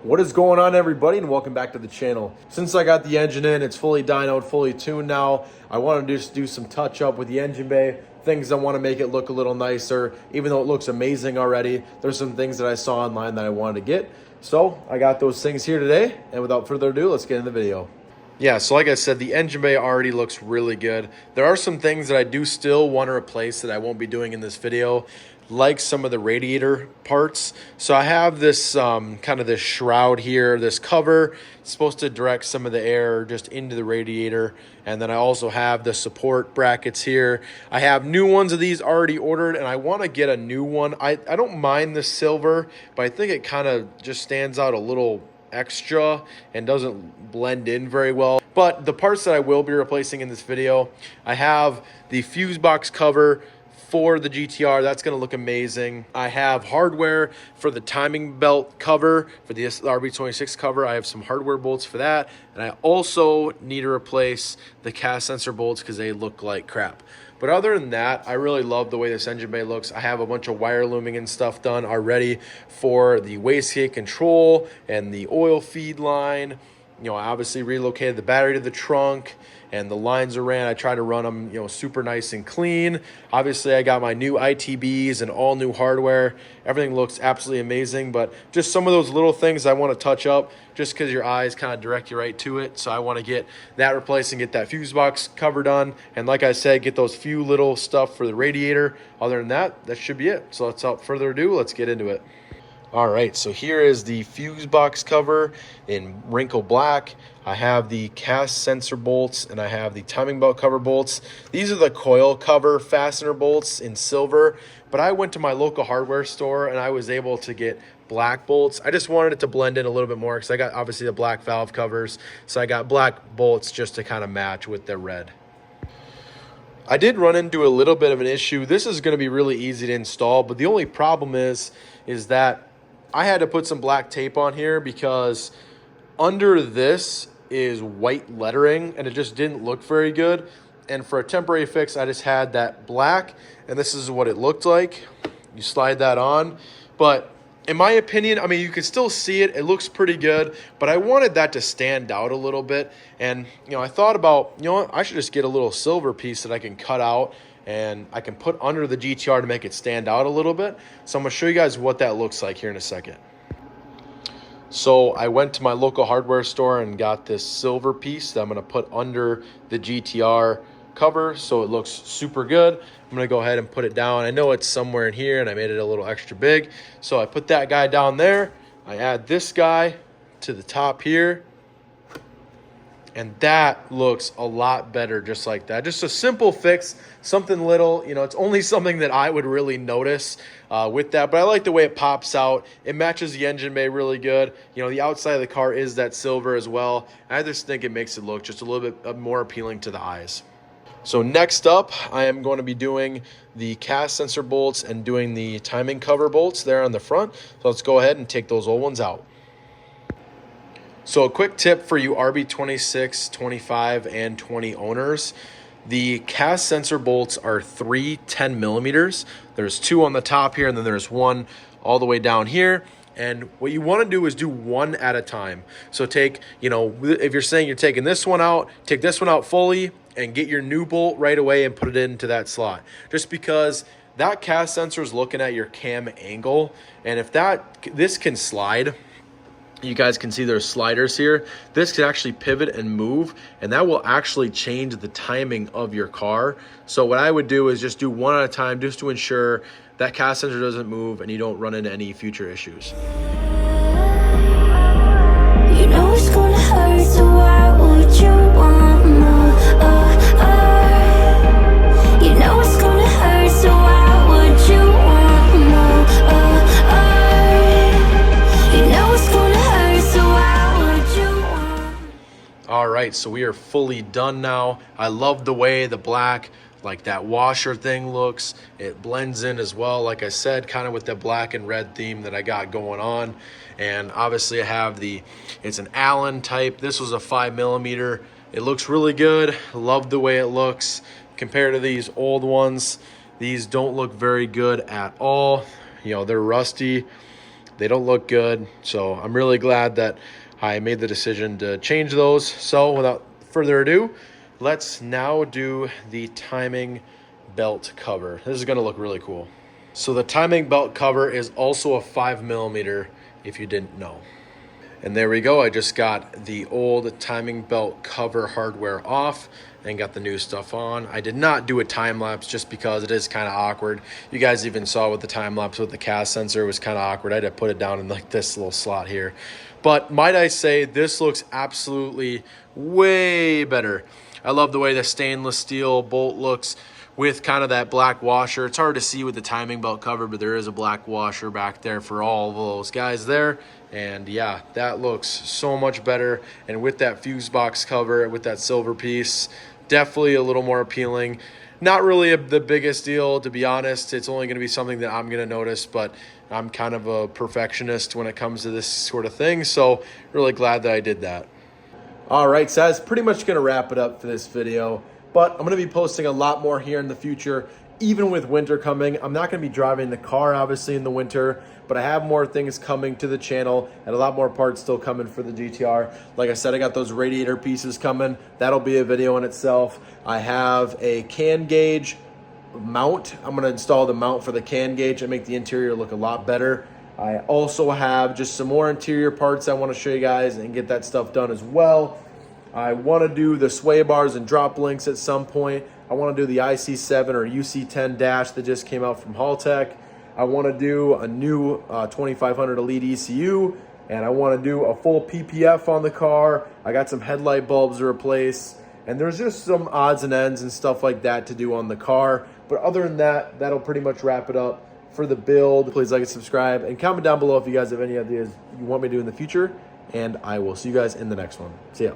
What is going on, everybody, and welcome back to the channel. Since I got the engine in, it's fully dynoed, fully tuned now. I want to just do some touch up with the engine bay, things I want to make it look a little nicer. Even though it looks amazing already, there's some things that I saw online that I wanted to get. So I got those things here today, and without further ado, let's get in the video. Yeah, so like I said, the engine bay already looks really good. There are some things that I do still want to replace that I won't be doing in this video, like some of the radiator parts. So I have this kind of this shroud here, this cover. It's supposed to direct some of the air just into the radiator. And then I also have the support brackets here. I have new ones of these already ordered, and I want to get a new one. I don't mind the silver, but I think it kind of just stands out a little extra and doesn't blend in very well. But the parts that I will be replacing in this video, I have the fuse box cover for the GTR. That's going to look amazing. I have hardware for the timing belt cover, for the RB26 cover. I have some hardware bolts for that, and I also need to replace the cast sensor bolts because they look like crap. But other than that, I really love the way this engine bay looks. I have a bunch of wire looming and stuff done already for the wastegate control and the oil feed line. You know, I obviously relocated the battery to the trunk, and the lines are ran. I try to run them, you know, super nice and clean. Obviously, I got my new ITBs and all new hardware. Everything looks absolutely amazing, but just some of those little things I want to touch up just because your eyes kind of direct you right to it. So I want to get that replaced and get that fuse box cover done. And like I said, get those few little stuff for the radiator. Other than that, that should be it. So without further ado, let's get into it. All right, so here is the fuse box cover in wrinkle black. I have the cast sensor bolts, and I have the timing belt cover bolts. These are the coil cover fastener bolts in silver, but I went to my local hardware store and I was able to get black bolts. I just wanted it to blend in a little bit more because I got obviously the black valve covers, so I got black bolts just to kind of match with the red. I did run into a little bit of an issue. This is going to be really easy to install, but the only problem is that I had to put some black tape on here because under this is white lettering and it just didn't look very good. And for a temporary fix, I just had that black, and this is what it looked like. You slide that on. But in my opinion, I mean, you can still see it. It looks pretty good, but I wanted that to stand out a little bit. And, you know, I thought about, you know what, I should just get a little silver piece that I can cut out and I can put under the GTR to make it stand out a little bit. So I'm going to show you guys what that looks like here in a second. So I went to my local hardware store and got this silver piece that I'm going to put under the GTR cover so it looks super good. I'm going to go ahead and put it down. I know it's somewhere in here and I made it a little extra big. So I put that guy down there. I add this guy to the top here. And that looks a lot better just like that. Just a simple fix, something little. You know, it's only something that I would really notice with that. But I like the way it pops out. It matches the engine bay really good. You know, the outside of the car is that silver as well. I just think it makes it look just a little bit more appealing to the eyes. So next up, I am going to be doing the cast sensor bolts and doing the timing cover bolts there on the front. So let's go ahead and take those old ones out. So a quick tip for you RB26, 25, and 20 owners. The cast sensor bolts are 3 10 millimeters. There's 2 on the top here, and then there's 1 all the way down here. And what you want to do is do 1 at a time. So take, you know, if you're saying you're taking this one out, take this one out fully and get your new bolt right away and put it into that slot. Just because that cast sensor is looking at your cam angle, and if this can slide. You guys can see there's sliders here. This can actually pivot and move, and that will actually change the timing of your car. So what I would do is just do 1 at a time just to ensure that cast sensor doesn't move and you don't run into any future issues. You know it's gonna hurt, so why would you want more? You know it's gonna hurt, so why would you want more? You know it's gonna hurt, so why would you want? All right, so we are fully done now. I love the way the black, like that washer thing looks. It blends in as well, like I said, kind of with the black and red theme that I got going on. And obviously I have it's an Allen type. This was a 5 millimeter. It looks really good. Love the way it looks compared to these old ones. These don't look very good at all. You know, they're rusty. They don't look good. So I'm really glad that I made the decision to change those. So without further ado, let's now do the timing belt cover. This is going to look really cool. So the timing belt cover is also a 5mm, if you didn't know. And there we go. I just got the old timing belt cover hardware off and got the new stuff on. I did not do a time lapse just because it is kind of awkward. You guys even saw with the time lapse with the cast sensor, it was kind of awkward. I had to put it down in like this little slot here. But might I say, this looks absolutely way better. I love the way the stainless steel bolt looks with kind of that black washer. It's hard to see with the timing belt cover, but there is a black washer back there for all of those guys there. And yeah, that looks so much better. And with that fuse box cover, with that silver piece, definitely a little more appealing. Not really the biggest deal, to be honest. It's only going to be something that I'm going to notice, but I'm kind of a perfectionist when it comes to this sort of thing. So really glad that I did that. All right, so that's pretty much going to wrap it up for this video. But I'm going to be posting a lot more here in the future, even with winter coming. I'm not going to be driving the car, obviously, in the winter, but I have more things coming to the channel and a lot more parts still coming for the GTR. Like I said, I got those radiator pieces coming. That'll be a video in itself. I have a can gauge mount. I'm going to install the mount for the can gauge and make the interior look a lot better. I also have just some more interior parts I want to show you guys and get that stuff done as well. I want to do the sway bars and drop links at some point. I want to do the IC7 or UC10 dash that just came out from Haltech. I want to do a new 2500 Elite ECU, and I want to do a full PPF on the car. I got some headlight bulbs to replace, and there's just some odds and ends and stuff like that to do on the car. But other than that, that'll pretty much wrap it up for the build. Please like and subscribe, and comment down below if you guys have any ideas you want me to do in the future, and I will see you guys in the next one. See ya.